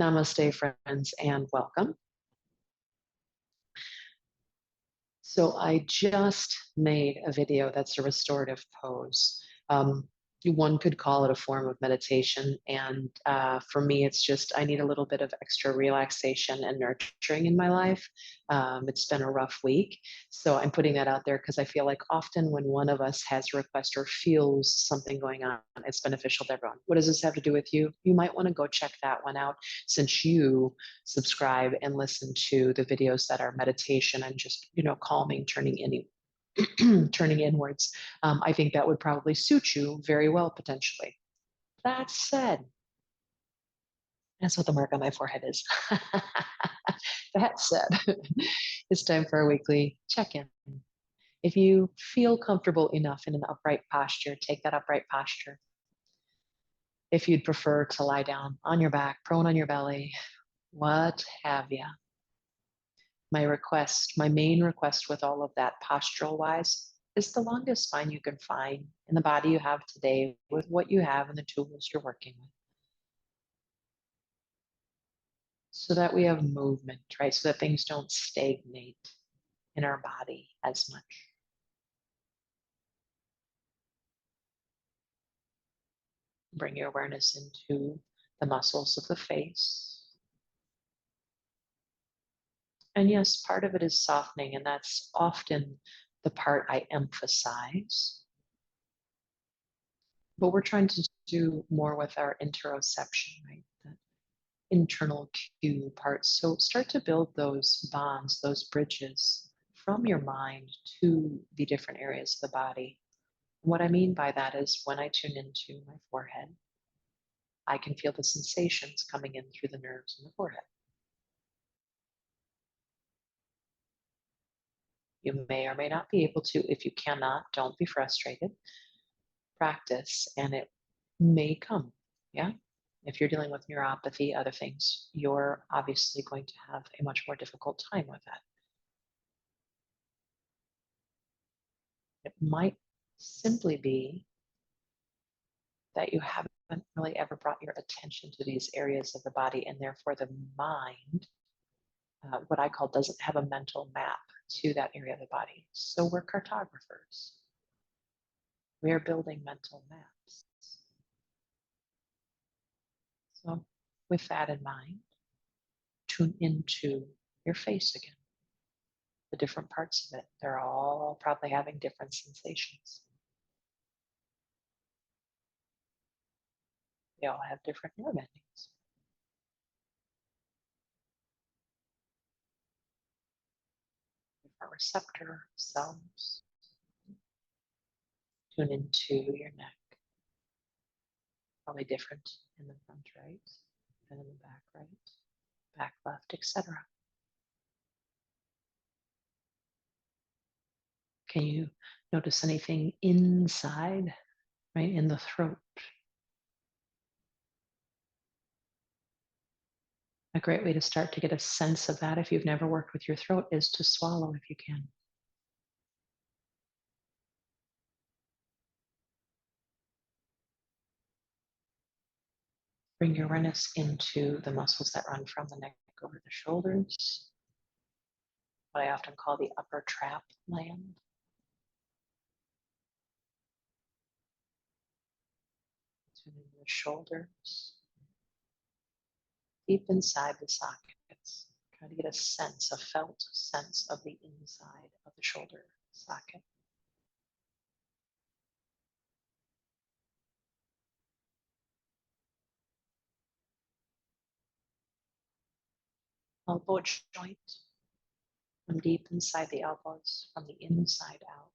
Namaste, friends, and welcome. So I just made a video that's a restorative pose. One could call it a form of meditation. And for me, it's just, I need a little bit of extra relaxation and nurturing in my life. It's been a rough week. So I'm putting that out there because I feel like often when one of us has a request or feels something going on, it's beneficial to everyone. What does this have to do with you? You might want to go check that one out since you subscribe and listen to the videos that are meditation and just, calming, turning inwards. I think that would probably suit you very well, potentially. That said, that's what the mark on my forehead is. That said, it's time for our weekly check-in. If you feel comfortable enough in an upright posture, take that upright posture. If you'd prefer to lie down on your back, prone on your belly, what have you. My main request with all of that postural wise is the longest spine you can find in the body you have today with what you have and the tools you're working with. So that we have movement, right? So that things don't stagnate in our body as much. Bring your awareness into the muscles of the face. And yes, part of it is softening, and that's often the part I emphasize. But we're trying to do more with our interoception, right? The internal cue parts. So start to build those bonds, those bridges from your mind to the different areas of the body. What I mean by that is when I tune into my forehead, I can feel the sensations coming in through the nerves in the forehead. You may or may not be able to. If you cannot, don't be frustrated. Practice and it may come. Yeah. If you're dealing with neuropathy, other things, you're obviously going to have a much more difficult time with that. It might simply be that you haven't really ever brought your attention to these areas of the body, and therefore the mind, what I call, doesn't have a mental map to that area of the body. So we're cartographers. We are building mental maps. So with that in mind, tune into your face again. The different parts of it, they're all probably having different sensations. They all have different nerve endings. Different receptor cells. Tune into your neck. Probably different in the front right than in the back right, back left, etc. Can you notice anything inside, right, in the throat? A great way to start to get a sense of that, if you've never worked with your throat, is to swallow if you can. Bring your awareness into the muscles that run from the neck over the shoulders, what I often call the upper trap land. Tune into the shoulders, deep inside the sockets. Try to get a sense, a felt sense of the inside of the shoulder socket. Elbow joint, from deep inside the elbows, from the inside out.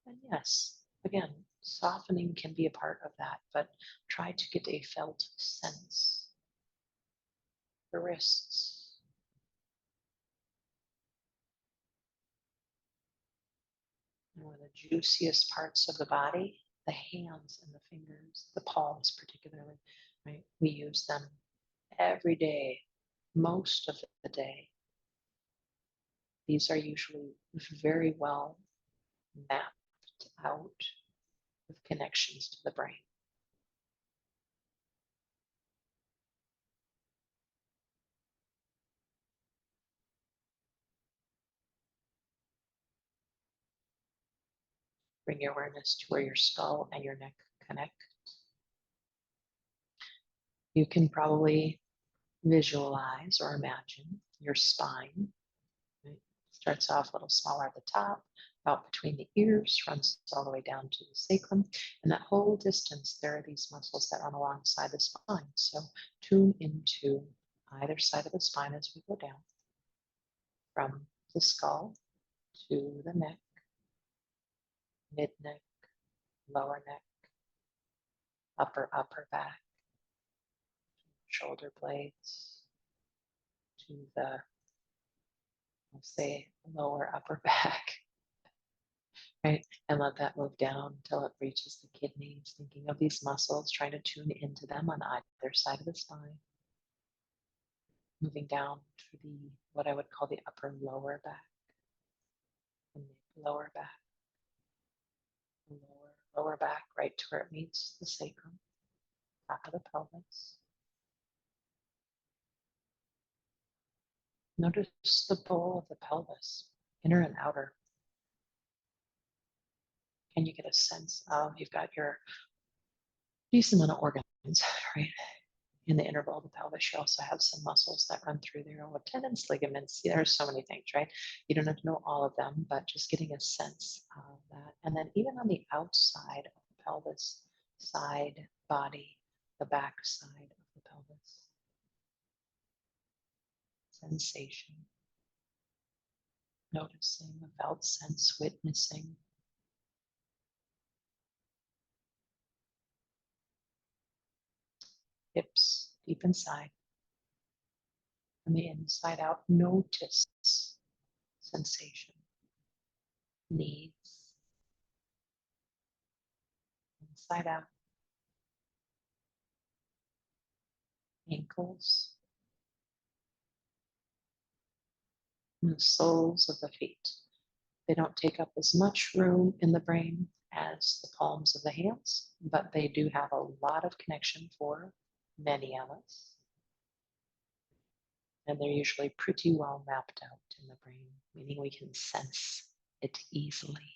And yes, again, softening can be a part of that, but try to get a felt sense. The wrists. And one of the juiciest parts of the body, the hands and the fingers, the palms particularly, right? We use them every day, most of the day. These are usually very well mapped out with connections to the brain. Bring your awareness to where your skull and your neck connect. You can probably visualize or imagine your spine. Right? Starts off a little smaller at the top, about between the ears, runs all the way down to the sacrum. And that whole distance, there are these muscles that run alongside the spine. So tune into either side of the spine as we go down, from the skull to the neck, mid neck, lower neck, upper back, shoulder blades, to the, I'll say, lower upper back, right? And let that move down until it reaches the kidneys, thinking of these muscles, trying to tune into them on either side of the spine. Moving down to the, what I would call the upper lower back, and the lower back, lower back, right to where it meets the sacrum, top of the pelvis. Notice the bowl of the pelvis, inner and outer. Can you get a sense of, you've got your decent amount of organs, right? In the inner bowl of the pelvis, you also have some muscles that run through there, with tendons, ligaments. There are so many things, right? You don't have to know all of them, but just getting a sense of that. And then even on the outside of the pelvis, side, body, the back side of the pelvis. Sensation. Noticing, a felt sense, witnessing. Hips deep inside. From the inside out, notice sensation. Knees. Inside out. Ankles. And the soles of the feet. They don't take up as much room in the brain as the palms of the hands, but they do have a lot of connection for many of us. And they're usually pretty well mapped out in the brain, meaning we can sense it easily.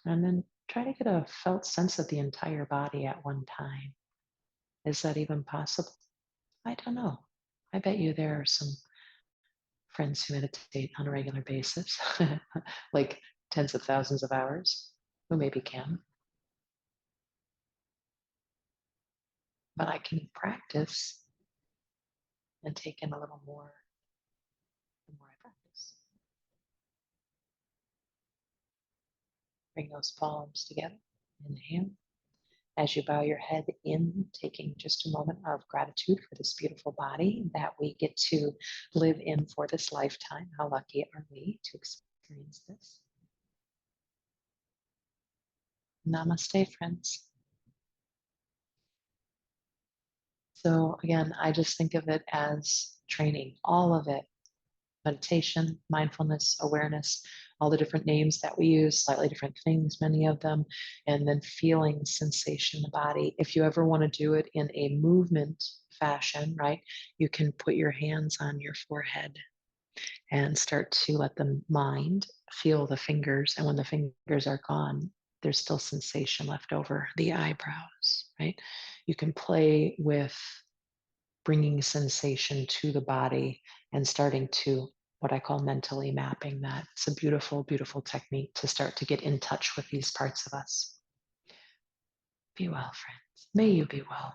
And then try to get a felt sense of the entire body at one time. Is that even possible? I don't know. I bet you there are some friends who meditate on a regular basis, like tens of thousands of hours, who maybe can. But I can practice and take in a little more the more I practice. Bring those palms together. Inhale. As you bow your head in, taking just a moment of gratitude for this beautiful body that we get to live in for this lifetime. How lucky are we to experience this? Namaste, friends. So again, I just think of it as training, all of it. Meditation, mindfulness, awareness, all the different names that we use, slightly different things, many of them, and then feeling sensation in the body. If you ever want to do it in a movement fashion, right, you can put your hands on your forehead and start to let the mind feel the fingers. And when the fingers are gone, there's still sensation left over, the eyebrows, right? You can play with bringing sensation to the body and starting to what I call mentally mapping that. It's a beautiful, beautiful technique to start to get in touch with these parts of us. Be well, friends. May you be well.